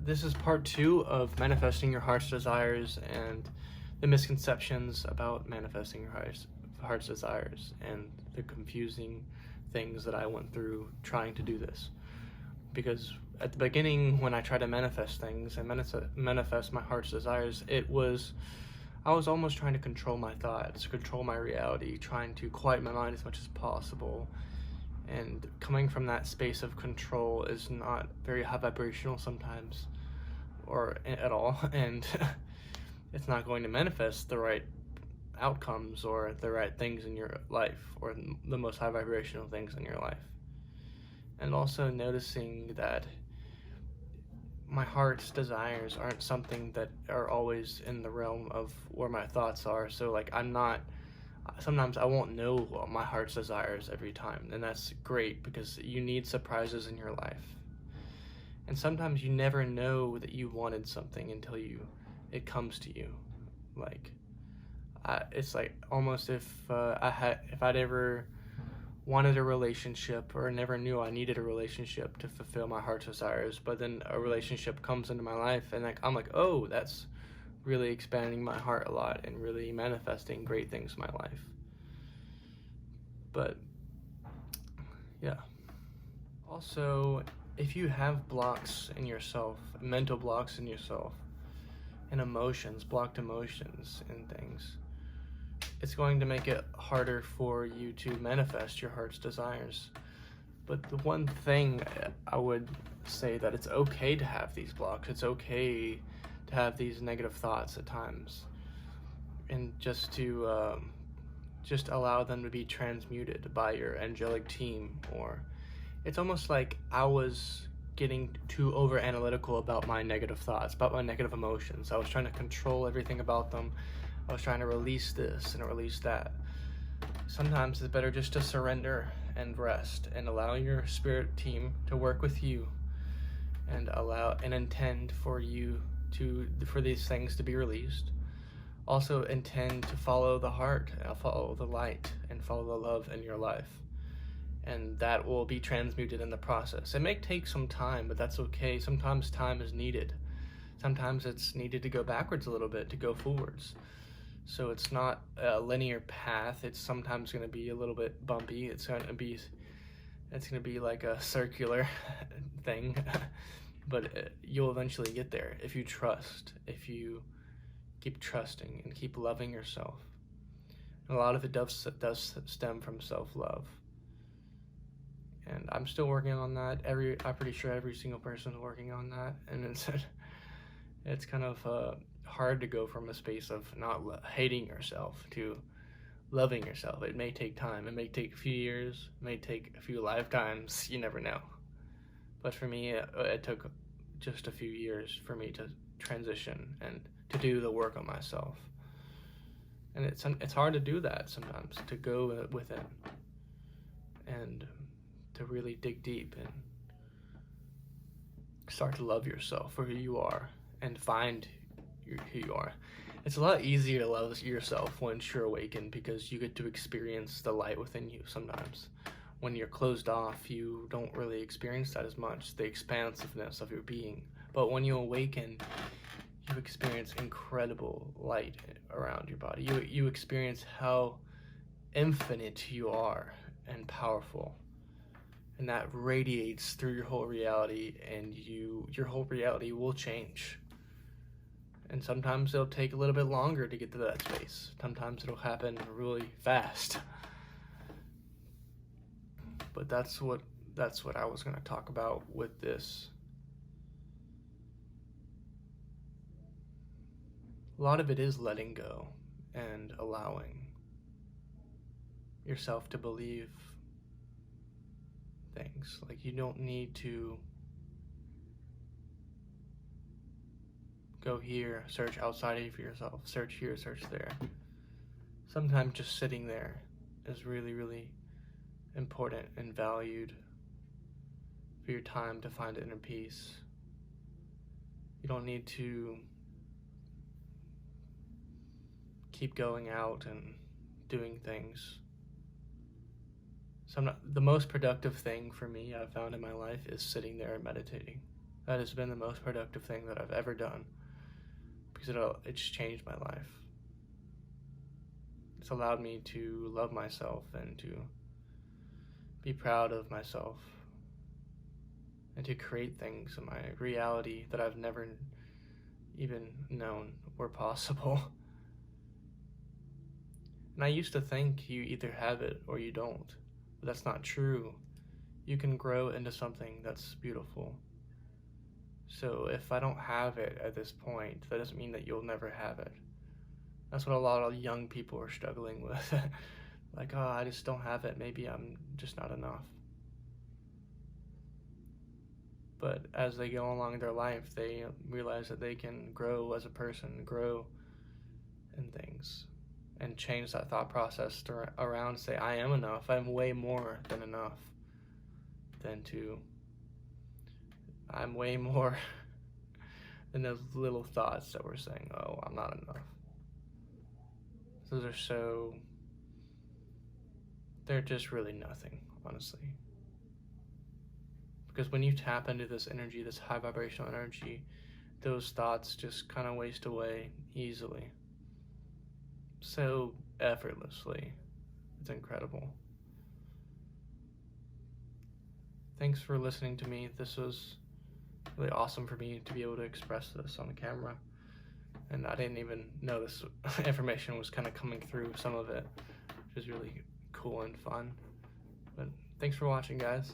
This is part two of manifesting your heart's desires and the misconceptions about manifesting your heart's desires and the confusing things that I went through trying to do this. Because at the beginning, when I tried to manifest things and manifest my heart's desires, I was almost trying to control my thoughts, control my reality, trying to quiet my mind as much as possible. And coming from that space of control is not very high vibrational sometimes, or at all, and it's not going to manifest the right outcomes or the right things in your life, or the most high vibrational things in your life. And also noticing that my heart's desires aren't something that are always in the realm of where my thoughts are. So like sometimes I won't know my heart's desires every time, and that's great because you need surprises in your life. And sometimes you never know that you wanted something until it comes to you. Like it's like almost if I'd ever wanted a relationship or never knew I needed a relationship to fulfill my heart's desires, but then a relationship comes into my life and I'm like, oh, that's really expanding my heart a lot and really manifesting great things in my life. But yeah. Also, if you have blocks in yourself, mental blocks in yourself, and blocked emotions and things, it's going to make it harder for you to manifest your heart's desires. But the one thing I would say that it's okay to have these blocks. It's okay to have these negative thoughts at times, and just to just allow them to be transmuted by your angelic team. Or it's almost like I was getting too over analytical about my negative thoughts, about my negative emotions. I was trying to control everything about them. I was trying to release this and release that. Sometimes it's better just to surrender and rest and allow your spirit team to work with you and allow and intend for these things to be released. Also intend to follow the heart, follow the light, and follow the love in your life. And that will be transmuted in the process. It may take some time, but that's okay. Sometimes time is needed. Sometimes it's needed to go backwards a little bit, to go forwards. So it's not a linear path. It's sometimes going to be a little bit bumpy. It's going to be like a circular thing, but you'll eventually get there if you trust, if you keep trusting and keep loving yourself. And a lot of it does stem from self-love. And I'm still working on that. I'm pretty sure every single person is working on that. And it's kind of hard to go from a space of not hating yourself to loving yourself. It may take time. It may take a few years. It may take a few lifetimes. You never know. But for me, it took just a few years for me to transition and to do the work on myself. And it's hard to do that sometimes, to go within and to really dig deep and start to love yourself for who you are and find who you are. It's a lot easier to love yourself once you're awakened because you get to experience the light within you sometimes. When you're closed off, you don't really experience that as much, the expansiveness of your being. But when you awaken, you experience incredible light around your body. You experience how infinite you are and powerful. And that radiates through your whole reality, and your whole reality will change. And sometimes it'll take a little bit longer to get to that space. Sometimes it'll happen really fast. But that's what I was going to talk about with this. A lot of it is letting go and allowing yourself to believe things. Like, you don't need to go here, search outside of yourself, search here, search there. Sometimes just sitting there is really, really important and valued for your time to find inner peace. You don't need to keep going out and doing things. The most productive thing for me I've found in my life is sitting there and meditating. That has been the most productive thing that I've ever done, because it's changed my life. It's allowed me to love myself and to be proud of myself and to create things in my reality that I've never even known were possible. And I used to think you either have it or you don't, but that's not true. You can grow into something that's beautiful. So if I don't have it at this point, that doesn't mean that you'll never have it. That's what a lot of young people are struggling with. Like, oh, I just don't have it. Maybe I'm just not enough. But as they go along their life, they realize that they can grow as a person, grow in things, and change that thought process around, say, I am enough. I'm way more than enough. I'm way more than those little thoughts that we're saying, oh, I'm not enough. Those are they're just really nothing, honestly. Because when you tap into this energy, this high vibrational energy, those thoughts just kind of waste away easily. So effortlessly. It's incredible. Thanks for listening to me. This was really awesome for me to be able to express this on camera. And I didn't even know this information was kind of coming through, some of it, which is really cool and fun. But thanks for watching, guys.